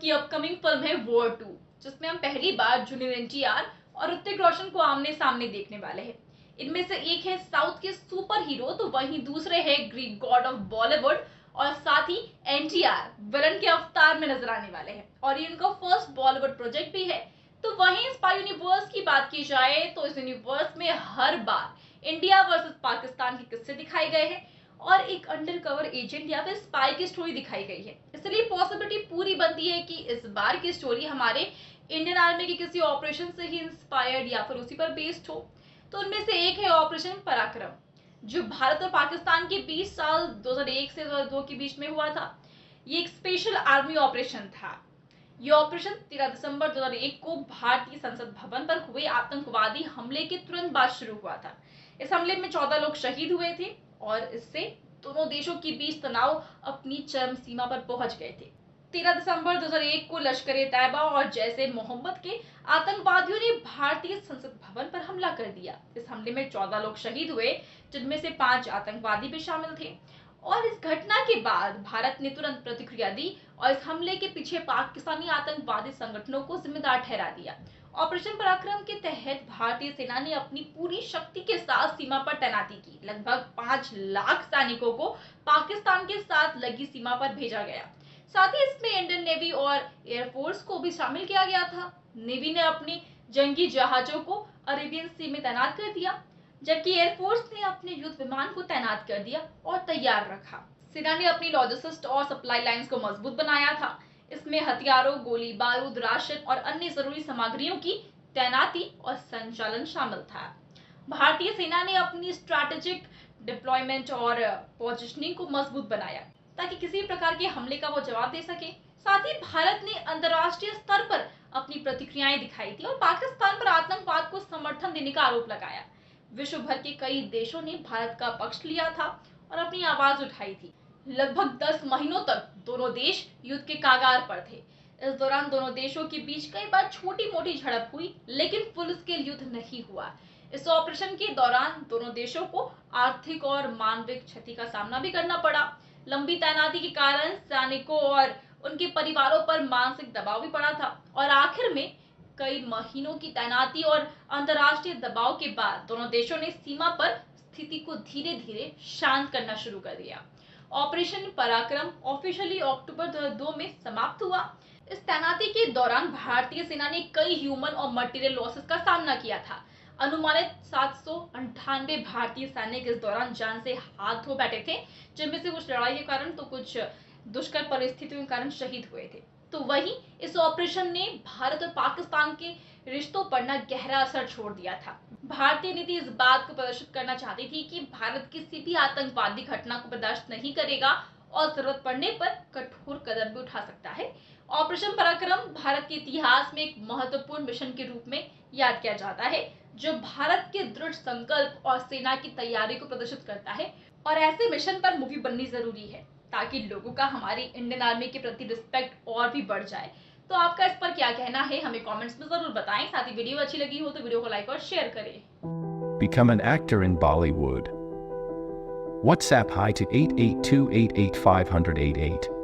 की upcoming film है war 2, जिसमें हम पहली बार जूनियर एनटीआर और ऋतिक रोशन को आमने सामने देखने वाले हैं। इनमें से एक है साउथ के सुपर हीरो, तो वहीं दूसरे है ग्रीक गॉड ऑफ बॉलीवुड, और साथ ही एनटीआर विलन के अवतार में नजर आने वाले हैं और ये इनका फर्स्ट बॉलीवुड प्रोजेक्ट भी है। तो वहीं स्पाई यूनिवर्स की बात की जाए तो इस यूनिवर्स में हर बार इंडिया वर्सेस पाकिस्तान के किस्से दिखाए गए हैं और एक अंडर कवर एजेंट या फिर स्पाई की स्टोरी दिखाई गई है। इसलिए पॉसिबिलिटी पूरी बनती है कि इस बार की स्टोरी हमारे इंडियन आर्मी के किसी ऑपरेशन से ही इंस्पायर्ड या फिर उसी पर बेस्ड हो। तो उनमें से एक है ऑपरेशन पराक्रम, जो भारत और पाकिस्तान के बीच साल 2001 से 2002 के बीच में हुआ था। ये एक स्पेशल आर्मी ऑपरेशन था। ये ऑपरेशन 13 दिसंबर 2001 को भारतीय संसद भवन पर हुए आतंकवादी हमले के तुरंत बाद शुरू हुआ था। इस हमले में 14 लोग शहीद हुए थे और इससे दोनों देशों के बीच तनाव अपनी चरम सीमा पर पहुंच गए थे। 13 दिसंबर 2001 को लश्कर-ए-तैयबा और जैश ए मोहम्मद के आतंकवादियों ने भारतीय संसद भवन पर हमला कर दिया। इस हमले में 14 लोग शहीद हुए, जिनमें से 5 आतंकवादी भी शामिल थे। और इस घटना के बाद भारत ने तुरंत प्रतिक्रिया दी और इस हमले के पीछे पाकिस्तानी आतंकवादी संगठनों को जिम्मेदार ठहरा दिया। ऑपरेशन पराक्रम के तहत भारतीय सेना ने अपनी पूरी शक्ति के साथ सीमा पर तैनाती की। लगभग 5 लाख सैनिकों को पाकिस्तान के साथ लगी सीमा पर भेजा गया। साथ ही इसमें इंडियन नेवी और एयरफोर्स को भी शामिल किया गया था। नेवी ने अपनी जंगी जहाजों को अरेबियन सी में तैनात कर दिया, जबकि एयरफोर्स ने अपने युद्ध विमान को तैनात कर दिया और तैयार रखा। सेना ने अपनी लॉजिस्टिक्स और सप्लाई लाइंस को मजबूत बनाया था। इसमें हथियारों, गोली बारूद, राशन और अन्य जरूरी सामग्रियों की तैनाती और संचालन शामिल था। भारतीय सेना ने अपनी स्ट्रैटेजिक डिप्लॉयमेंट और पोजिशनिंग को मजबूत बनाया ताकि किसी प्रकार के हमले का वो जवाब दे सके। साथ ही भारत ने अंतर्राष्ट्रीय स्तर पर अपनी प्रतिक्रियाएं दिखाई थी और पाकिस्तान पर आतंकवाद को समर्थन देने का आरोप लगाया। विश्व भर के कई देशों ने भारत का पक्ष लिया था और अपनी आवाज उठाई थी। लगभग 10 महीनों तक दोनों देश युद्ध के कागार पर थे। इस दौरान दोनों देशों के बीच कई बार छोटी मोटी झड़प हुई, लेकिन फुल स्केल युद्ध नहीं हुआ। इस ऑपरेशन के दौरान दोनों देशों को आर्थिक और मानविक क्षति का सामना भी करना पड़ा। लंबी तैनाती के कारण सैनिकों और उनके परिवारों पर मानसिक दबाव भी पड़ा था और आखिर में कई महीनों की तैनाती और अंतर्राष्ट्रीय दबाव के बाद दोनों देशों ने सीमा पर स्थिति को धीरे धीरे शांत करना शुरू कर दिया। ऑपरेशन पराक्रम ऑफिशियली अक्टूबर 2002 में समाप्त हुआ। इस तैनाती के दौरान भारतीय सेना ने कई ह्यूमन और मटेरियल लॉसेस का सामना किया था। अनुमानित 798 भारतीय सैनिक इस दौरान जान से हाथ धो बैठे थे, जिनमें से कुछ लड़ाई के कारण तो कुछ दुष्कर परिस्थितियों के कारण शहीद हुए थे। तो वहीं इस ऑपरेशन ने भारत और पाकिस्तान के रिश्तों पर न गहरा असर छोड़ दिया था। भारतीय नीति इस बात को प्रदर्शित करना चाहती थी कि भारत किसी भी आतंकवादी घटना को बर्दाश्त नहीं करेगा और जरूरत पड़ने पर कठोर कदम भी उठा सकता है। ऑपरेशन पराक्रम भारत के इतिहास में एक महत्वपूर्ण मिशन के रूप में याद किया जाता है, जो भारत के दृढ़ संकल्प और सेना की तैयारी को प्रदर्शित करता है। और ऐसे मिशन पर मूवी बननी जरूरी है ताकि लोगों का हमारी इंडियन आर्मी के प्रति रिस्पेक्ट और भी बढ़ जाए। तो आपका इस पर क्या कहना है, हमें कमेंट्स में जरूर बताएं। साथ ही वीडियो अच्छी लगी हो तो वीडियो को लाइक और शेयर करें। Become an actor in Bollywood. WhatsApp hi to 8828850088.